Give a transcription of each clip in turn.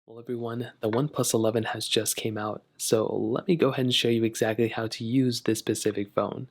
Well, everyone, the OnePlus 11 has just came out, so let me go ahead and show you exactly how to use this specific phone.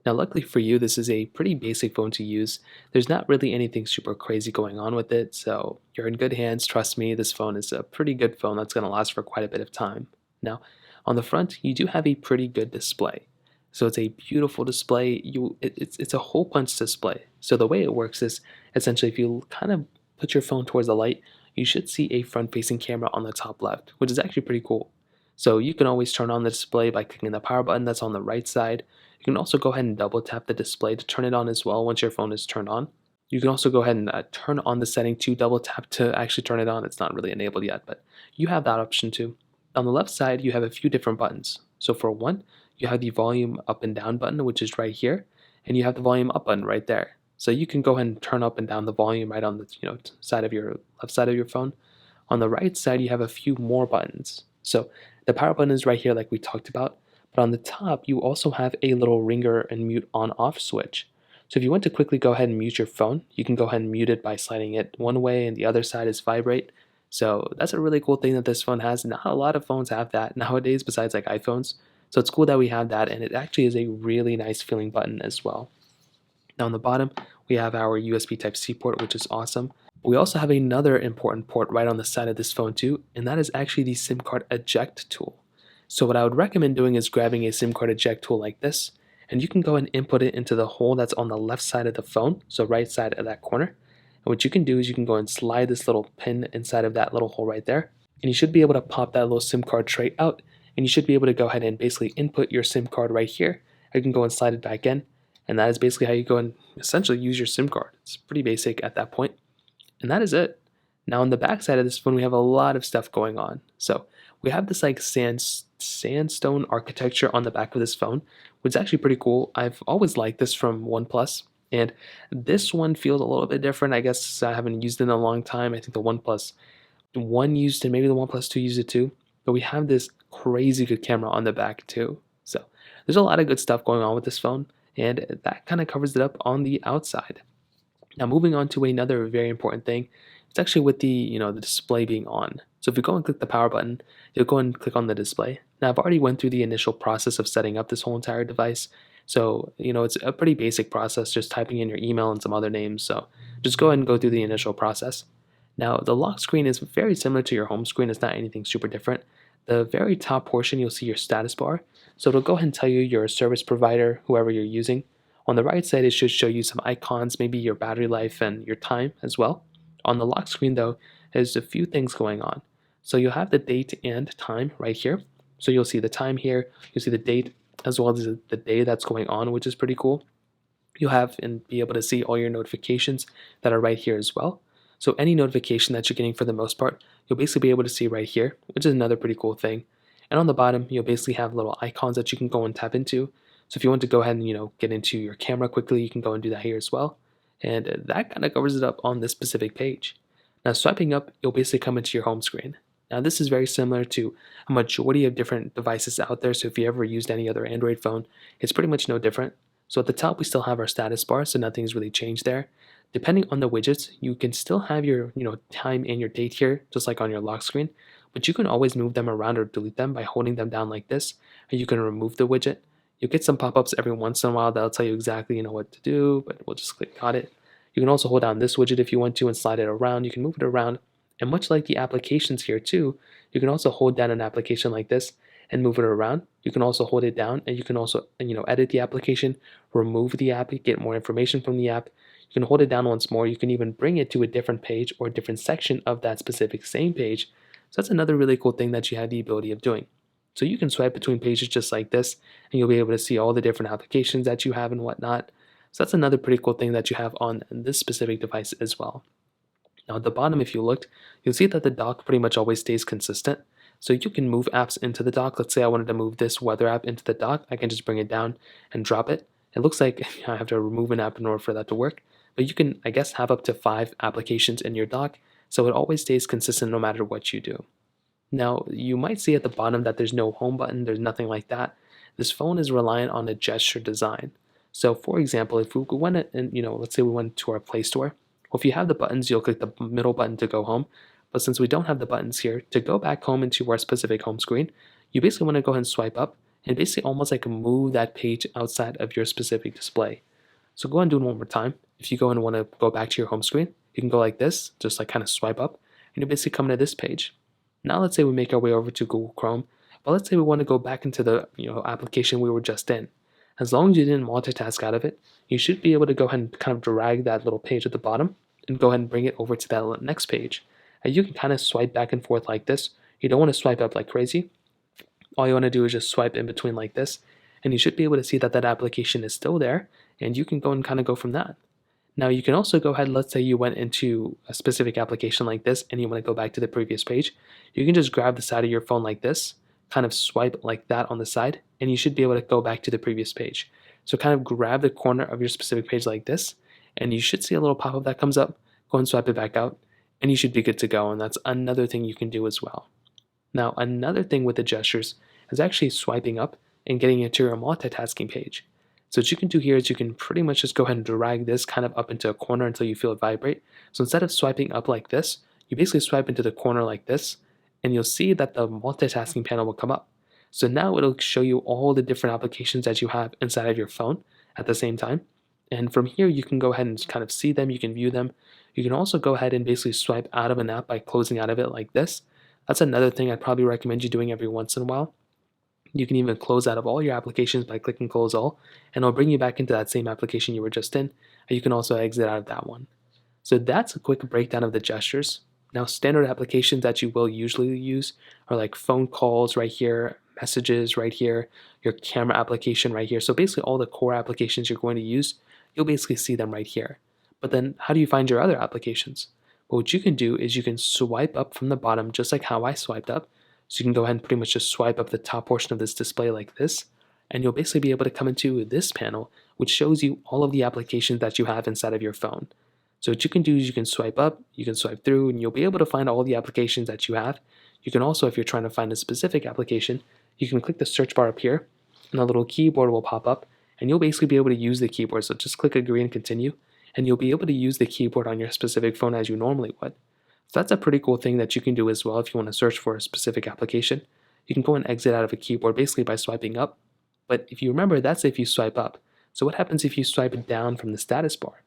Now, luckily for you, this is a pretty basic phone to use. There's not really anything super crazy going on with it, so you're in good hands. Trust me, this phone is a pretty good phone that's going to last for quite a bit of time. Now, on the front, you do have a pretty good display. So it's a beautiful display. It's a hole punch display. So the way it works is essentially if you kind of put your phone towards the light, you should see a front-facing camera on the top left, which is actually pretty cool. So you can always turn on the display by clicking the power button that's on the right side. You can also go ahead and double tap the display to turn it on as well once your phone is turned on. You can also go ahead and turn on the setting to double tap to actually turn it on. It's not really enabled yet, but you have that option too. On the left side, you have a few different buttons. So for one, you have the volume up and down button, which is right here, and you have the volume up button right there. So you can go ahead and turn up and down the volume right on the side of your left side of your phone. On the right side, you have a few more buttons. So the power button is right here, like we talked about. But on the top, you also have a little ringer and mute on-off switch. So if you want to quickly go ahead and mute your phone, you can go ahead and mute it by sliding it one way, and the other side is vibrate. So that's a really cool thing that this phone has. Not a lot of phones have that nowadays, besides like iPhones. So it's cool that we have that, and it actually is a really nice feeling button as well. Now on the bottom, we have our USB Type-C port, which is awesome. We also have another important port right on the side of this phone too, and that is actually the SIM card eject tool. So what I would recommend doing is grabbing a SIM card eject tool like this, and you can go and input it into the hole that's on the left side of the phone, so right side of that corner. And what you can do is you can go and slide this little pin inside of that little hole right there, and you should be able to pop that little SIM card tray out, and you should be able to go ahead and basically input your SIM card right here. You can go and slide it back in, and that is basically how you go and essentially use your SIM card. It's pretty basic at that point. And that is it. Now on the back side of this phone, we have a lot of stuff going on. So we have this like sandstone architecture on the back of this phone, which is actually pretty cool. I've always liked this from OnePlus. And this one feels a little bit different. I guess I haven't used it in a long time. I think the OnePlus 1 used it, maybe the OnePlus 2 used it too. But we have this crazy good camera on the back too. So there's a lot of good stuff going on with this phone. And that kind of covers it up on the outside. Now moving on to another very important thing, it's actually with the display being on. So if you go and click the power button, you'll go and click on the display. Now I've already went through the initial process of setting up this whole entire device. So, it's a pretty basic process, just typing in your email and some other names. So just go ahead and go through the initial process. Now the lock screen is very similar to your home screen. It's not anything super different. The very top portion, you'll see your status bar. So it'll go ahead and tell you your service provider, whoever you're using. On the right side, it should show you some icons, maybe your battery life and your time as well. On the lock screen though, there's a few things going on. So you'll have the date and time right here. So you'll see the time here, you'll see the date as well as the day that's going on, which is pretty cool. You'll have and be able to see all your notifications that are right here as well. So any notification that you're getting for the most part, you'll basically be able to see right here, which is another pretty cool thing. And on the bottom, you'll basically have little icons that you can go and tap into. So if you want to go ahead and get into your camera quickly, you can go and do that here as well. And that kind of covers it up on this specific page. Now swiping up, you'll basically come into your home screen. Now this is very similar to a majority of different devices out there. So if you ever used any other Android phone, it's pretty much no different. So at the top, we still have our status bar, so nothing's really changed there. Depending on the widgets, you can still have your time and your date here, just like on your lock screen, but you can always move them around or delete them by holding them down like this, and you can remove the widget. You'll get some pop-ups every once in a while that'll tell you exactly what to do, but we'll just click on it. You can also hold down this widget if you want to and slide it around. You can move it around, and much like the applications here too, you can also hold down an application like this and move it around. You can also hold it down, and you can also edit the application, remove the app, get more information from the app. You can hold it down once more. You can even bring it to a different page or a different section of that specific same page. So that's another really cool thing that you have the ability of doing. So you can swipe between pages just like this, and you'll be able to see all the different applications that you have and whatnot. So that's another pretty cool thing that you have on this specific device as well. Now at the bottom, if you looked, you'll see that the dock pretty much always stays consistent. So you can move apps into the dock. Let's say I wanted to move this weather app into the dock. I can just bring it down and drop it. It looks like I have to remove an app in order for that to work. But you can, I guess, have up to 5 applications in your dock. So it always stays consistent no matter what you do. Now, you might see at the bottom that there's no home button. There's nothing like that. This phone is reliant on a gesture design. So for example, if we went and, let's say we went to our Play Store. Well, if you have the buttons, you'll click the middle button to go home. But since we don't have the buttons here, to go back home into our specific home screen, you basically want to go ahead and swipe up and basically almost like move that page outside of your specific display. So go ahead and do it one more time. If you go and want to go back to your home screen, you can go like this, just like kind of swipe up, and you basically come to this page. Now let's say we make our way over to Google Chrome, but let's say we want to go back into the application we were just in. As long as you didn't multitask out of it, you should be able to go ahead and kind of drag that little page at the bottom and go ahead and bring it over to that next page. And you can kind of swipe back and forth like this. You don't want to swipe up like crazy. All you want to do is just swipe in between like this, and you should be able to see that that application is still there, and you can go and kind of go from that. Now you can also go ahead, let's say you went into a specific application like this and you want to go back to the previous page. You can just grab the side of your phone like this, kind of swipe like that on the side, and you should be able to go back to the previous page. So kind of grab the corner of your specific page like this, and you should see a little pop-up that comes up. Go and swipe it back out, and you should be good to go, and that's another thing you can do as well. Now another thing with the gestures is actually swiping up and getting into your multitasking page. So what you can do here is you can pretty much just go ahead and drag this kind of up into a corner until you feel it vibrate. So instead of swiping up like this, you basically swipe into the corner like this, and you'll see that the multitasking panel will come up. So now it'll show you all the different applications that you have inside of your phone at the same time. And from here, you can go ahead and kind of see them, you can view them. You can also go ahead and basically swipe out of an app by closing out of it like this. That's another thing I'd probably recommend you doing every once in a while. You can even close out of all your applications by clicking close all, and it'll bring you back into that same application you were just in, and you can also exit out of that one. So that's a quick breakdown of the gestures. Now standard applications that you will usually use are like phone calls right here, messages right here, your camera application right here. So basically all the core applications you're going to use, you'll basically see them right here. But then how do you find your other applications? Well, what you can do is you can swipe up from the bottom just like how I swiped up. So you can go ahead and pretty much just swipe up the top portion of this display like this, and you'll basically be able to come into this panel, which shows you all of the applications that you have inside of your phone. So what you can do is you can swipe up, you can swipe through, and you'll be able to find all the applications that you have. You can also, if you're trying to find a specific application, you can click the search bar up here, and a little keyboard will pop up, and you'll basically be able to use the keyboard. So just click agree and continue, and you'll be able to use the keyboard on your specific phone as you normally would. So that's a pretty cool thing that you can do as well if you want to search for a specific application. You can go and exit out of a keyboard basically by swiping up. But if you remember, that's if you swipe up. So what happens if you swipe down from the status bar?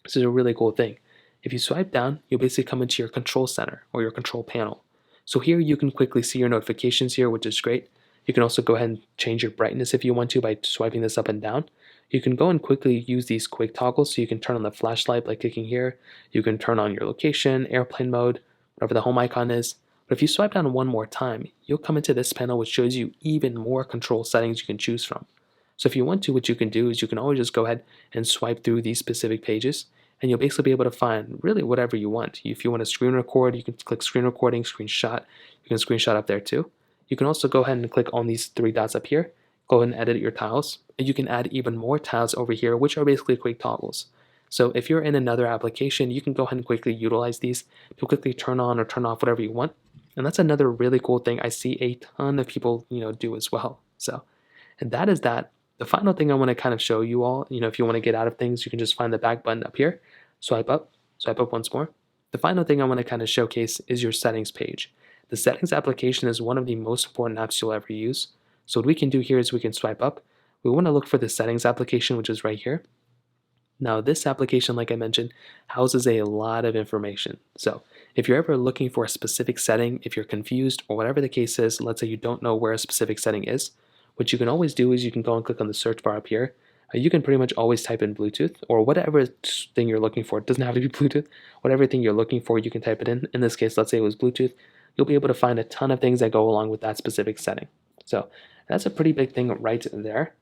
This is a really cool thing. If you swipe down, you'll basically come into your control center or your control panel. So here you can quickly see your notifications here, which is great. You can also go ahead and change your brightness if you want to by swiping this up and down. You can go and quickly use these quick toggles, so you can turn on the flashlight by clicking here. You can turn on your location, airplane mode, whatever the home icon is. But if you swipe down one more time, you'll come into this panel which shows you even more control settings you can choose from. So if you want to, what you can do is you can always just go ahead and swipe through these specific pages, and you'll basically be able to find really whatever you want. If you want to screen record, you can click screen recording, screenshot. You can screenshot up there too. You can also go ahead and click on these three dots up here. Go ahead and edit your tiles. And you can add even more tiles over here, which are basically quick toggles. So if you're in another application, you can go ahead and quickly utilize these to quickly turn on or turn off whatever you want. And that's another really cool thing I see a ton of people, do as well. So, and that is that. The final thing I want to kind of show you all, if you want to get out of things, you can just find the back button up here, swipe up once more. The final thing I want to kind of showcase is your settings page. The settings application is one of the most important apps you'll ever use. So what we can do here is we can swipe up. We want to look for the settings application, which is right here. Now this application, like I mentioned, houses a lot of information. So if you're ever looking for a specific setting, if you're confused or whatever the case is, let's say you don't know where a specific setting is, what you can always do is you can go and click on the search bar up here. You can pretty much always type in Bluetooth or whatever thing you're looking for. It doesn't have to be Bluetooth. Whatever thing you're looking for, you can type it in. In this case, let's say it was Bluetooth. You'll be able to find a ton of things that go along with that specific setting. So that's a pretty big thing right there.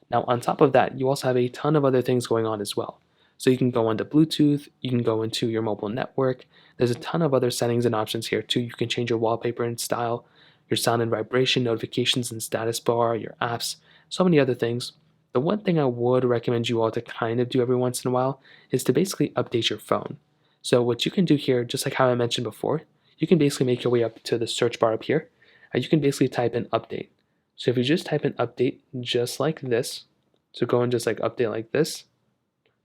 Now on top of that, you also have a ton of other things going on as well. So you can go into Bluetooth, you can go into your mobile network. There's a ton of other settings and options here too. You can change your wallpaper and style, your sound and vibration, notifications and status bar, your apps, so many other things. The one thing I would recommend you all to kind of do every once in a while is to basically update your phone. So what you can do here, just like how I mentioned before, you can basically make your way up to the search bar up here, and you can basically type in update. So if you just type in update just like this, so go and just like update like this,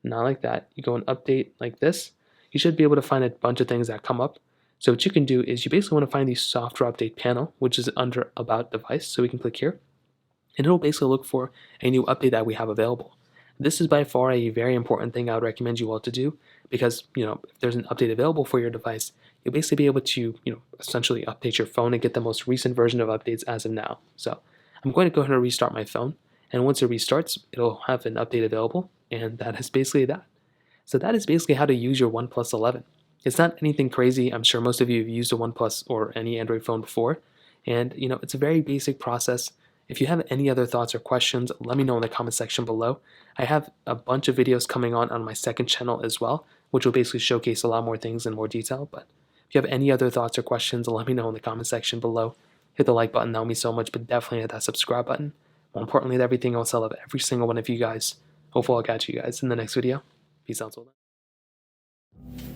not like that, you go and update like this, you should be able to find a bunch of things that come up. So what you can do is you basically want to find the software update panel, which is under About Device. So we can click here, and it'll basically look for a new update that we have available. This is by far a very important thing I would recommend you all to do, because if there's an update available for your device, you'll basically be able to essentially update your phone and get the most recent version of updates as of now. So I'm going to go ahead and restart my phone, and once it restarts, it'll have an update available, and that is basically that. So that is basically how to use your OnePlus 11. It's not anything crazy. I'm sure most of you have used a OnePlus or any Android phone before, and it's a very basic process. If you have any other thoughts or questions, let me know in the comment section below. I have a bunch of videos coming on my second channel as well, which will basically showcase a lot more things in more detail. But if you have any other thoughts or questions, let me know in the comment section below. Hit the like button, that would mean so much, but definitely hit that subscribe button. More importantly than everything else, I love every single one of you guys. Hopefully I'll catch you guys in the next video. Peace out till then.